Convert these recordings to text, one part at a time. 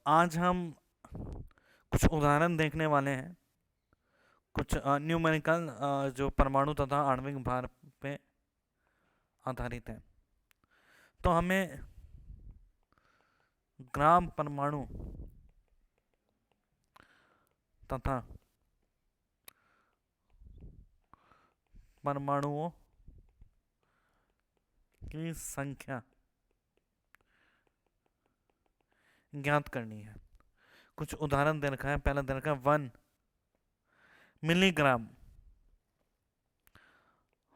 आज हम कुछ उदाहरण देखने वाले हैं, कुछ न्यूमेरिकल जो परमाणु तथा आणविक भार पे आधारित है। तो हमें ग्राम परमाणु तथा परमाणुओं की संख्या ज्ञात करनी है। कुछ उदाहरण दे रखा है। पहला दे रखा है 1 मिलीग्राम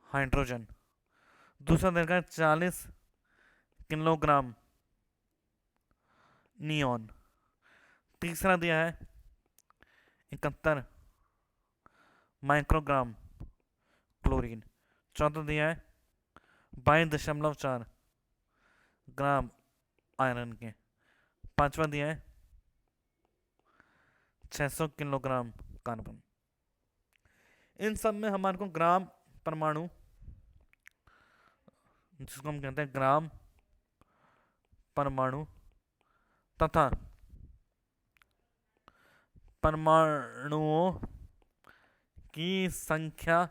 हाइड्रोजन। दूसरा दे रखा है 40 किलोग्राम नियॉन। तीसरा दिया है 71 माइक्रोग्राम क्लोरीन। चौथा दिया है 22.4 ग्राम आयरन के। पांचवा दिया है 600 किलोग्राम कार्बन। इन सब में हमारे को ग्राम परमाणु, जिसको हम कहते हैं ग्राम परमाणु तथा परमाणुओं की संख्या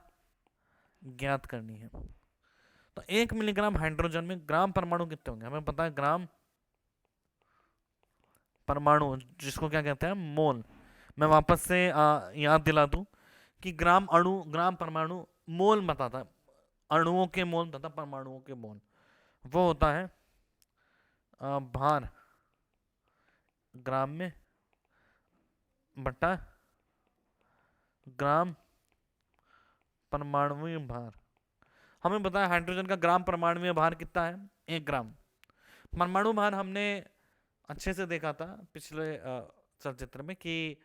ज्ञात करनी है। तो 1 मिलीग्राम हाइड्रोजन में ग्राम परमाणु कितने होंगे? हमें पता है ग्राम परमाणु, जिसको क्या कहते हैं, मोल। मैं वापस से याद दिला दूं कि ग्राम अणु, ग्राम परमाणु, मोल बताता है। अणुओं के मोल तथा परमाणुओं के मोल वो होता है भार ग्राम में बटा ग्राम परमाणुवीय भार। हमें पता है हाइड्रोजन का ग्राम परमाणुवीय भार कितना है, 1 ग्राम। परमाणु भार हमने अच्छे से देखा था पिछले चलचित्र में कि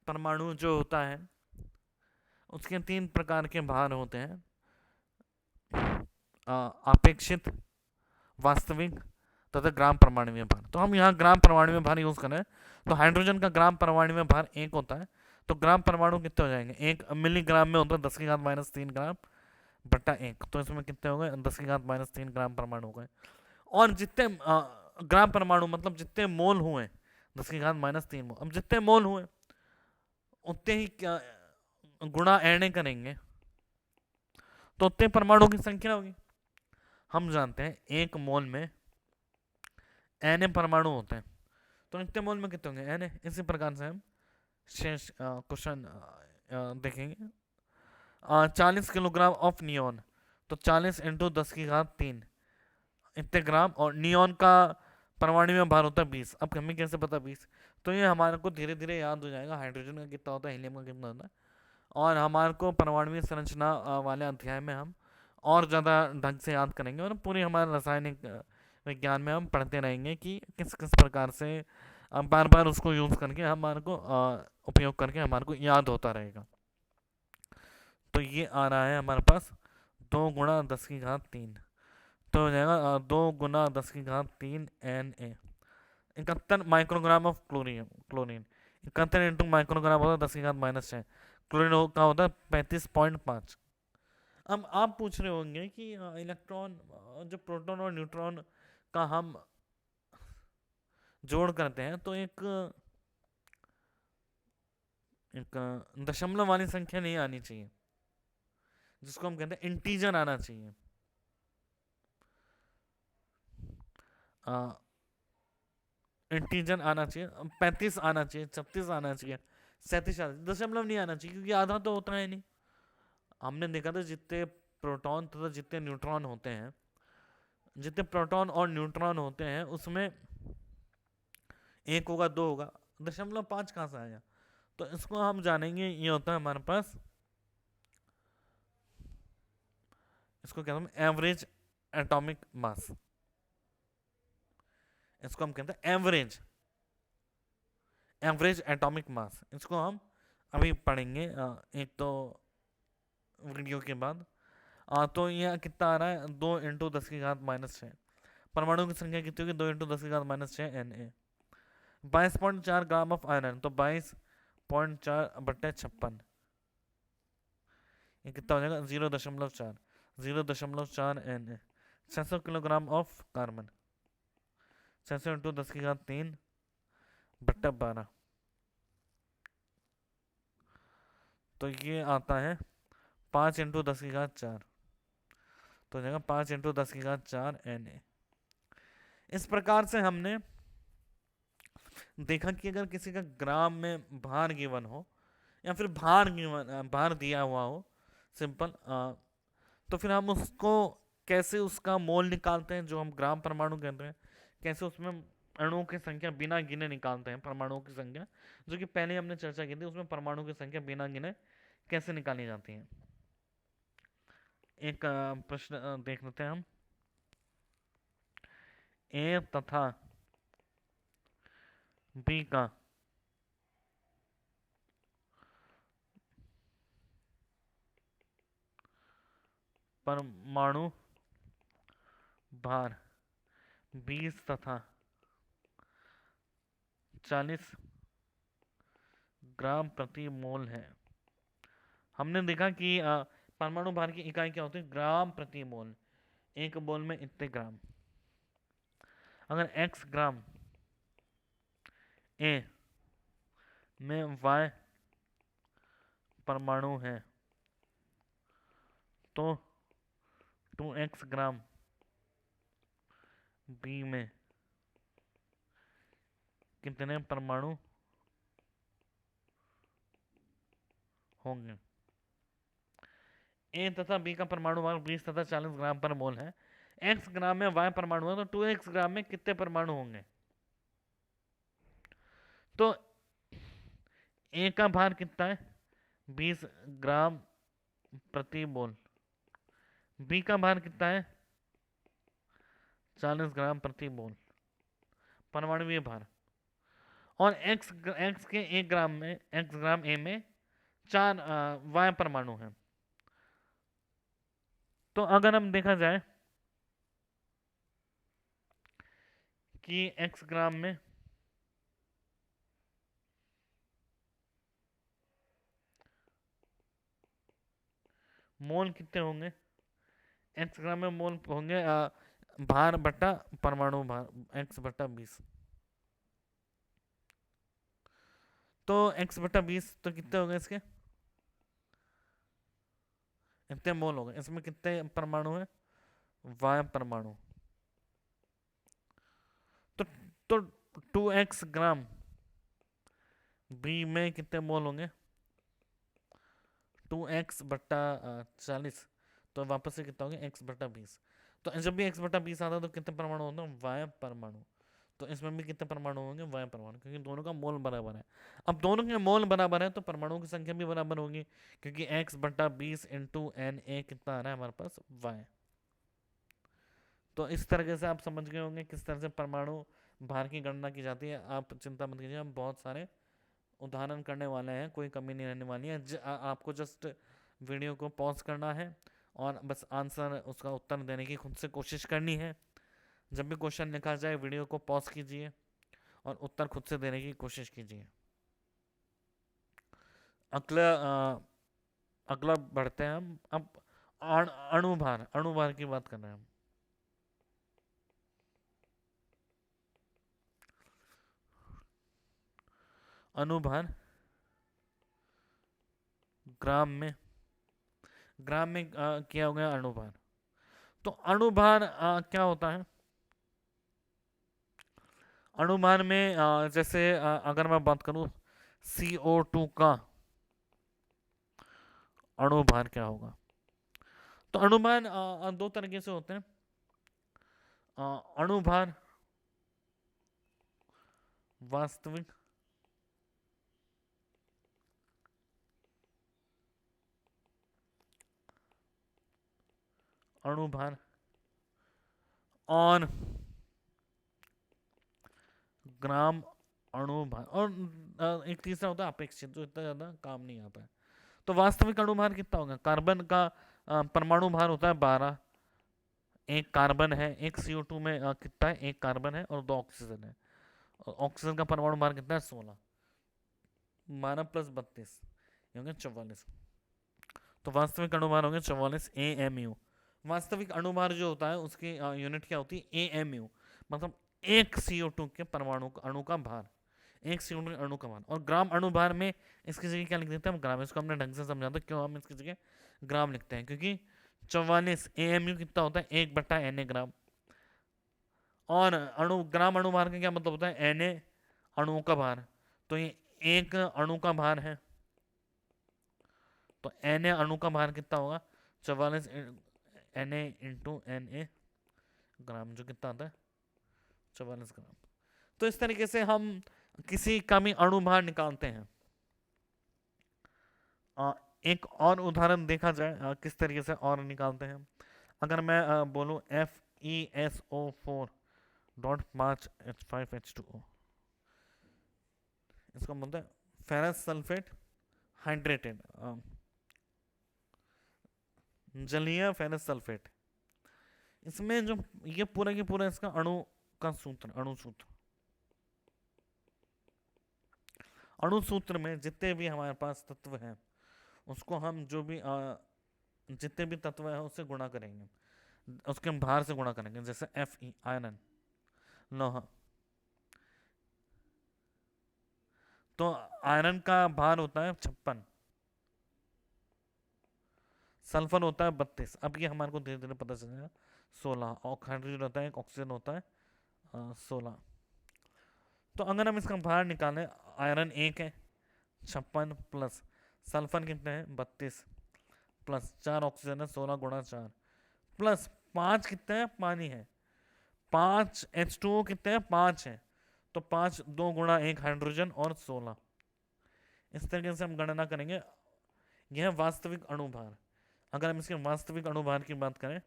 परमाणु जो होता है उसके 3 प्रकार के भार होते हैं, अपेक्षित, वास्तविक तथा ग्राम परमाणुवीय भार। तो हम यहाँ ग्राम परमाणुवीय भार यूज कर रहे हैं। तो हाइड्रोजन का ग्राम परमाणुवीय भार 1 होता है। तो ग्राम परमाणु कितने हो जाएंगे? 1 मिलीग्राम में होता है 10⁻³ ग्राम बटा 1। तो इसमें कितने हो गए? 10⁻³ ग्राम परमाणु हो गए। और जितने ग्राम परमाणु मतलब जितने मोल हुए, 10⁻³ मोल। अब जितने मोल हुए उतने ही क्या गुणा एन करेंगे तो उतने परमाणु की संख्या होगी। हम जानते हैं 1 मोल में एन परमाणु होते हैं। तो इतने मोल में कितने होंगे? एन। इसी प्रकार से हम शेष क्वेश्चन देखेंगे। 40 किलोग्राम ऑफ नियॉन। तो 40 × 10⁻³ इतने ग्राम। और नियॉन का परमाणु में भार होता है 20। अब हमें कैसे पता 20? तो ये हमारे को धीरे धीरे याद हो जाएगा। हाइड्रोजन का कितना होता है, हीलियम का कितना होता है। और हमारे को परमाणु संरचना वाले अध्याय में हम और ज़्यादा ढंग से याद करेंगे। और पूरी हमारे रासायनिक विज्ञान में हम पढ़ते रहेंगे कि किस किस प्रकार से बार बार उसको यूज़ करके हमारे को उपयोग करके हमारे को याद होता रहेगा। तो ये आ रहा है हमारे पास 2 × 10⁻³ तो हो जाएगा 2 × 10⁻³ Na। 71 microgram of chlorine. 71 × microgram होता है 10⁻⁻⁶। क्लोरीन का होता है 35.5। अब आप पूछ रहे होंगे कि इलेक्ट्रॉन, जो प्रोटॉन और न्यूट्रॉन का हम जोड़ करते हैं तो एक दशमलव वाली संख्या नहीं आनी चाहिए, जिसको हम कहते हैं इंटीजर आना चाहिए। इंटीजर आना चाहिए, 35 आना चाहिए, 36 आना चाहिए, 37 आना चाहिए। दशमलव नहीं आना चाहिए क्योंकि आधा तो होता है नहीं। हमने देखा था जितने प्रोटॉन तथा जितने न्यूट्रॉन होते हैं, जितने प्रोटॉन और न्यूट्रॉन होते हैं उसमें 1 होगा, 2 होगा, 0.5 कहाँ से आया? तो इसको हम जानेंगे। ये होता है हमारे पास, इसको कहते हैं एवरेज एटॉमिक मास। इसको हम कहते हैं एवरेज एटॉमिक मास। इसको हम अभी पढ़ेंगे एक तो वीडियो के बाद। तो यह कितना आ रहा है? 2 × 10⁻⁻⁶। परमाणु की संख्या कितनी होगी? 2 × 10⁻⁶ Na। 22.4 gram of iron. तो 22.4/56 ये कितना हो जाएगा? 0.4 Na। 600 kilogram of carbon. 600 × 10⁻³ बट्टा 12, तो ये आता है 5 × 10⁴, तो हो जाएगा 5 × 10⁴ Na। इस प्रकार से हमने देखा कि अगर किसी का ग्राम में भार गिवन हो या फिर भार दिया हुआ हो सिंपल, तो फिर हम उसको कैसे उसका मोल निकालते हैं, जो हम ग्राम परमाणु कहते हैं, कैसे उसमें अणुओं की संख्या बिना गिने निकालते हैं, परमाणुओं की संख्या, जो कि पहले हमने चर्चा की थी, उसमें परमाणु की संख्या बिना गिने कैसे निकाली जाती है। एक प्रश्न देख लेते हैं हम। ए तथा बी का परमाणु भार 20 तथा 40 ग्राम प्रति मोल है। हमने देखा कि परमाणु भार की इकाई क्या होती है, ग्राम प्रति मोल। एक मोल में इतने ग्राम। अगर x ग्राम A में y परमाणु है तो 2x ग्राम B में कितने परमाणु होंगे। A तथा B का परमाणु भार 20 तथा 40 ग्राम पर मोल है। x ग्राम में y परमाणु है तो 2x ग्राम में कितने परमाणु होंगे। तो A का भार कितना है, 20 ग्राम प्रति मोल। B का भार कितना है, 40 ग्राम प्रति मोल परमाणुवीय भार। और x के 1 ग्राम में, x ग्राम A में 4 y परमाणु हैं। तो अगर हम देखा जाए कि x ग्राम में मोल कितने होंगे, x ग्राम में मोल होंगे भार बटा परमाणु भार, x बटा 20। तो x बटा 20 तो कितने हो गए इसके, इतने मोल हो गए। इसमें कितने परमाणु हैं, y परमाणु। तो 2x ग्राम B में कितने मोल होंगे, 2x बटा 40, तो वापस से कितना हो गया, x बटा 20। तो जब भी x बटा 20 आता है तो कितने परमाणु होते हैं, y परमाणु। तो इसमें भी कितने परमाणु होंगे, y परमाणु, क्योंकि दोनों का मोल बराबर है। अब दोनों के मोल बराबर है तो परमाणुओं की संख्या भी बराबर होगी, क्योंकि x बटा 20 इंटू Na कितना आ रहा है हमारे पास, y। तो इस तरीके से आप समझ गए होंगे किस तरह से परमाणु भार की गणना की जाती है। आप चिंता मत कीजिए, हम बहुत सारे उदाहरण करने वाले हैं, कोई कमी नहीं रहने वाली है। आपको जस्ट वीडियो को पॉज करना है और बस आंसर, उसका उत्तर देने की खुद से कोशिश करनी है। जब भी क्वेश्चन लिखा जाए वीडियो को पॉज कीजिए और उत्तर खुद से देने की कोशिश कीजिए। अगला अगला बढ़ते हैं हम। अब अणुभार की बात कर रहे हैं हम। अणुभार ग्राम में क्या हो गया, अणुभार। तो अणुभार क्या होता है, अणुभार में जैसे अगर मैं बात करूं CO2 का अणुभार क्या होगा। तो अणुभार दो तरीके से होते हैं। अणुभार वास्तविक अणुभार और ग्राम अणुभार, और एक तीसरा होता है अपेक्षित, जो इतना ज्यादा काम नहीं आता है। तो वास्तविक अणुभार कितना होगा, कार्बन का परमाणु भार होता है 12, एक कार्बन है, एक CO2 में कितना है, एक कार्बन है और 2 ऑक्सीजन है। और ऑक्सीजन का परमाणु भार कितना है, 16, 12 प्लस 32 होंगे 44। तो वास्तविक अणुभार होंगे 44 AMU। वास्तविक अणुभार जो होता है उसकी यूनिट क्या होती है, AMU, मतलब एक CO2 के परमाणु अणु का भार। एक से यूनिट अणु का भार। और ग्राम अणु भार में इसकी जगह क्या लिख देते हैं हम, ग्राम। इसको हमने ढंग से समझा था क्यों हम इसकी जगह ग्राम लिखते हैं, क्योंकि 44 AMU कितना होता है, 1/Na ग्राम। और ग्राम अणु भार का क्या मतलब होता है, Na अणुओं का भार। तो ये एक अणु का भार है, तो Na अणु का भार कितना होगा, 44 Na इंटू Na ग्राम, जो कितना आता है 44 ग्राम। तो इस तरीके से हम किसी का भी अणु भार निकालते हैं। एक और उदाहरण देखा जाए किस तरीके से और निकालते हैं। अगर मैं बोलूं FeSO4.5H5H2O, इसका मतलब है फेरस सल्फेट हाइड्रेटेड, जलीय फेरस सल्फेट। इसमें जो ये पूरा के पूरा इसका अणु का सूत्र, अणु सूत्र में जितने भी हमारे पास तत्व हैं उसको हम जो भी जितने भी तत्व है उससे गुणा करेंगे, उसके हम भार से गुणा करेंगे। जैसे Fe आयरन, लोहा, तो आयरन का भार होता है 56, सल्फर होता है 32। अब ये हमारे को धीरे धीरे पता चलेगा 16, और हाइड्रोजन होता है, ऑक्सीजन होता है 16। तो अगर हम इसका भार निकालें, आयरन 1 है 56 प्लस सल्फर कितने हैं 32 प्लस 4 ऑक्सीजन है 16 गुणा 4 प्लस 5 कितने हैं पानी है 5 H2O कितने हैं 5 है, तो 5 2 गुणा 1 हाइड्रोजन और 16। इस तरीके से हम गणना करेंगे। यह वास्तविक अणुभार। अगर हम इसके वास्तविक अणुभार की बात करें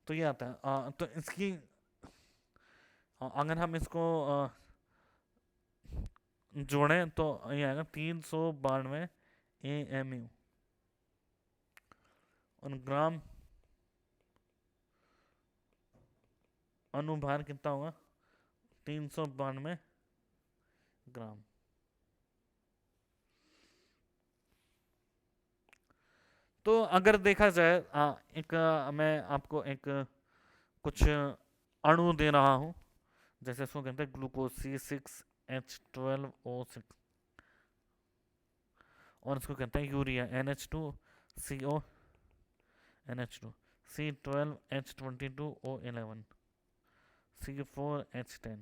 तो ये आता है तो इसकी अगर हम इसको जोड़ें तो ये आएगा 392 AMU, और ग्राम अनुभार कितना होगा 392 ग्राम। तो अगर देखा जाए मैं आपको एक कुछ अणु दे रहा हूं, जैसे इसको कहते हैं ग्लूकोज C6H12O6, और इसको कहते हैं urea NH2CO NH2, C12H22O11, C4H10,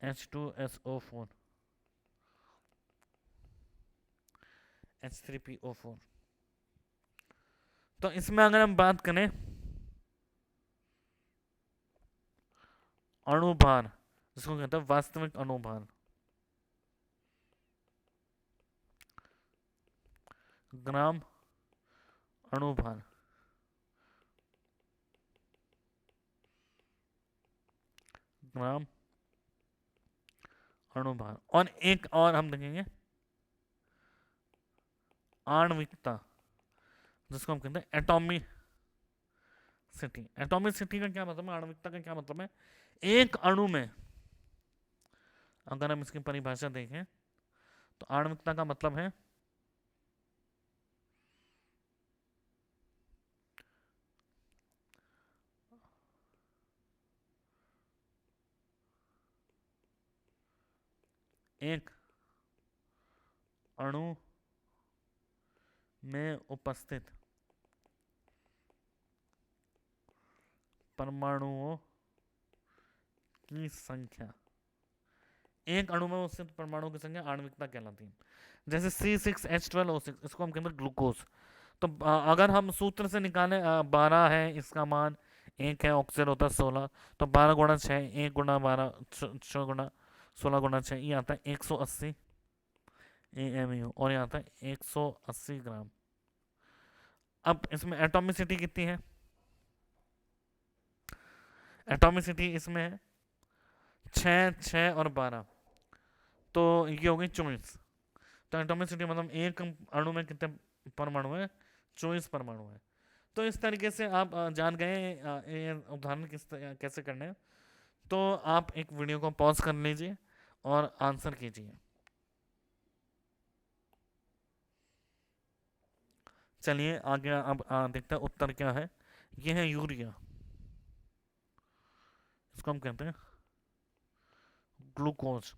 H2SO4, H3PO4। तो इसमें अगर हम बात करें अणुभार, जिसको कहते हैं वास्तविक अणुभार, ग्राम अणुभार, ग्राम अणुभार, और एक और हम देखेंगे आणविकता, जिसको हम कहते हैं एटॉमिसिटी। एटॉमिसिटी का क्या मतलब है, आणविकता का क्या मतलब है, एक अणु में अगर हम इसकी परिभाषा देखें तो आणविकता का मतलब है एक अणु में उपस्थित परमाणुओं की संख्या। एक अणु में उपस्थित परमाणुओं की संख्या आणविकता कहलाती है। जैसे C6H12O6, इसको हम कहते हैं ग्लूकोज। तो अगर हम सूत्र से निकालें 12 है इसका मान, 1 है ऑक्सीजन होता है 16, तो 12 गुणा 6, 1 गुणा 12, 6 गुणा 16 गुणा 6, ये आता है 180 AMU, और ये आता है 180 ग्राम। अब इसमें एटॉमिसिटी कितनी है, एटॉमिसिटी इसमें है 6, 6 और 12, तो ये हो गई 24। तो एटॉमिसिटी मतलब एक अणु में कितने परमाणु है, 24 परमाणु है। तो इस तरीके से आप जान गए ये उदाहरण कैसे करने हैं। तो आप एक वीडियो को पॉज कर लीजिए और आंसर कीजिए। चलिए आगे अब देखते हैं उत्तर क्या है। ये है यूरिया, इसको हम कहते हैं ग्लूकोज।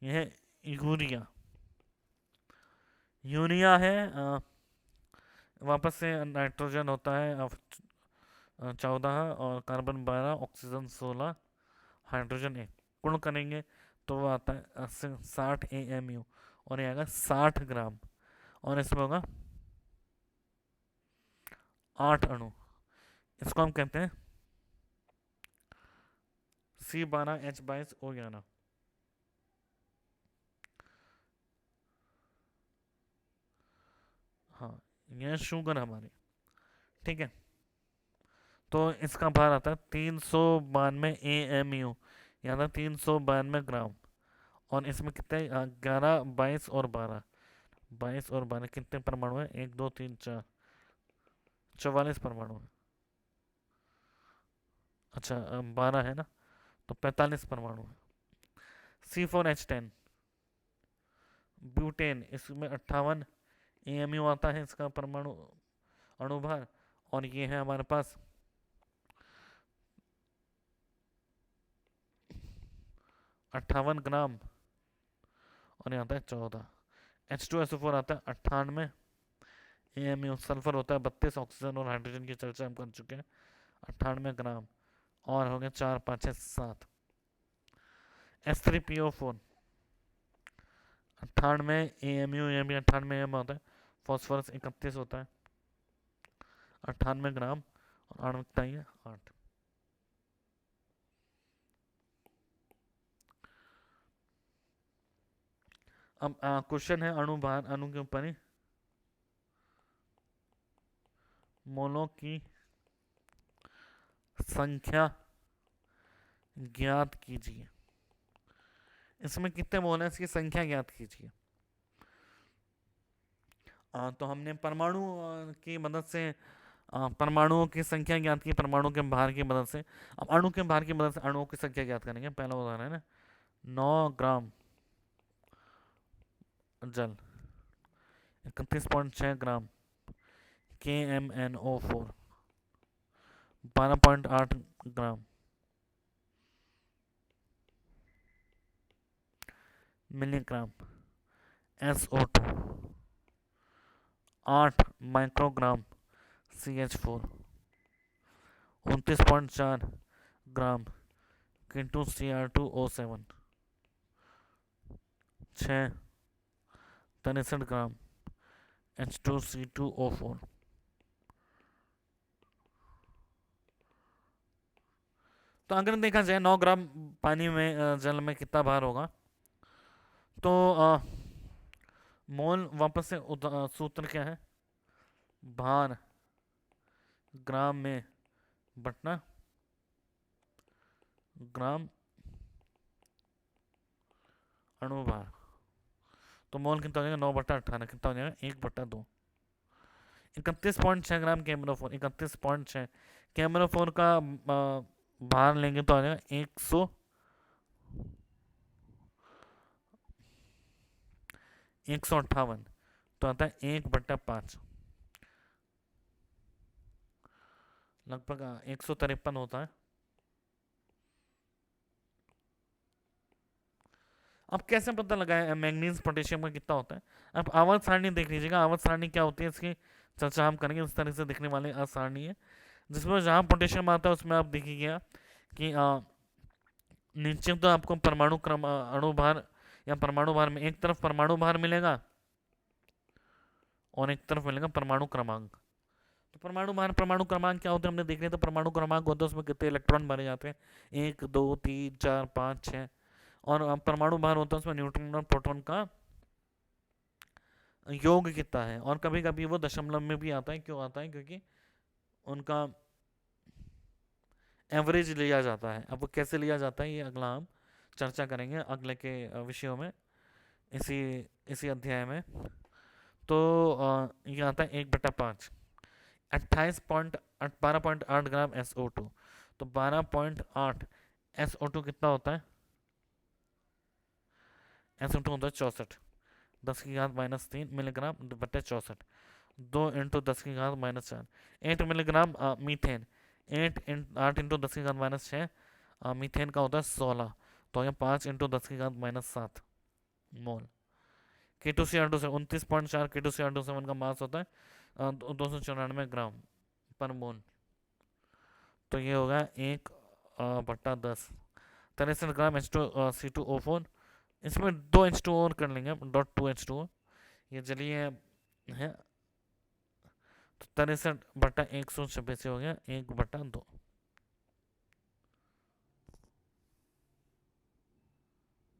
ये है यूरिया। यूरिया है वापस से नाइट्रोजन होता है 14 और कार्बन 12, ऑक्सीजन 16, हाइड्रोजन 1। पूर्ण करेंगे तो वो आता है 60 AMU, और ये आएगा 60 ग्राम, और इसमें होगा 8 अणु। इसको हम कहते हैं C12H22O11। हाँ, यह शुगर हमारी। ठीक है, तो इसका भार आता है 392 AMU, यानी 392 ग्राम। और इसमें कितने 11, 22 और 12, 22 और 12 कितने परमाणु है? 1 2 3 4, 44 परमाणु है। अच्छा 12 है ना, तो 45 परमाणु है। C4H10 ब्यूटेन, इसमें 58 AMU आता है इसका परमाणु अणुभार। और ये है हमारे पास 58 ग्राम, और यहाँ आता है 14। H2SO4 आता है 98 AMU। सल्फर होता है 32, ऑक्सीजन और हाइड्रोजन की चर्चा हम कर चुके हैं। 98 ग्राम, और हो गया 4 5 6 7। S3PO4 98 AMU, ये भी 98 होता है। फॉस्फोरस 31 होता है, 98 ग्राम, और आणविकता है 8। अब क्वेश्चन है अणु भार, अणु के ऊपर ही। मोलों की संख्या ज्ञात कीजिए। इसमें कितने मोल हैं, इसकी संख्या ज्ञात कीजिए। तो हमने परमाणु की मदद से परमाणुओं की संख्या ज्ञात की, परमाणु के भार की मदद से। अब अणु के भार की मदद से अणुओं की संख्या ज्ञात करेंगे। पहला उदाहरण है ना, 9 ग्राम जल, 31.6 ग्राम KMnO4, 12.8 gram milligram SO2, 8 microgram CH4, 29.4 ग्राम K2Cr2O7, 63 ग्राम H2C2O4। तो अगर देखा जाए 9 ग्राम पानी में जल में कितना भार होगा, तो मोल वापस से सूत्र क्या है? भार ग्राम में बटना ग्राम अणुभार। तो मोल कितना हो जाएगा? 9/18 कितना हो जाएगा? 1/2। 31.6 ग्राम कैमरोफोर, 31.6 कैमरोफोर का भार लेंगे तो आ जाएगा 158, तो आता है 1/5, लगभग 153 होता है। अब कैसे पता लगाए मैग्नीज पोटेशियम का कितना होता है? अब आवर्त सारणी देख लीजिएगा। आवर्त सारणी क्या होती है, इसकी चर्चा हम करेंगे। इस तरह से दिखने वाले सारणी है, जिसमें जहाँ पोटेशियम आता है उसमें आप देखिएगा कि नीचे तो आपको परमाणु क्रम अणु भार या परमाणु भार में एक तरफ परमाणु भार मिलेगा और एक तरफ मिलेगा परमाणु क्रमांक। तो परमाणु भार परमाणु क्रमांक क्या होता है हमने देख लिया। तो परमाणु क्रमांक होता है उसमें कितने इलेक्ट्रॉन भरे जाते हैं, 1 2 3 4 5 6। और परमाणु भार होता है उसमें न्यूट्रॉन और प्रोटॉन का योग कितना है। और कभी कभी वो दशमलव में भी आता है। क्यों आता है? क्योंकि उनका एवरेज लिया जाता है। अब वो कैसे लिया जाता है ये अगला हम चर्चा करेंगे अगले के विषयों में, इसी इसी अध्याय में। तो ये आता है 1/5, 12.8 ग्राम SO2। तो 12.8 SO2 कितना होता है? SO2 होता है 64, 10⁻³ मिलीग्राम बटे 64, 2 × 10⁻⁴ 8 मिलीग्राम मीथेन। 8 × 8 × 10⁻⁶ मीथेन का होता है 16। तो ये 5 × 10⁻⁷ मोल। K2Cr2 29.4 K2Cr27 का मास होता है 294 ग्राम पर मोल। तो ये होगा 1/10। 63 ग्राम H2C2O4। इसमें 2 H2O और कर लेंगे .2 H2O। ये चलिए है तो 63/126 हो गया 1/2।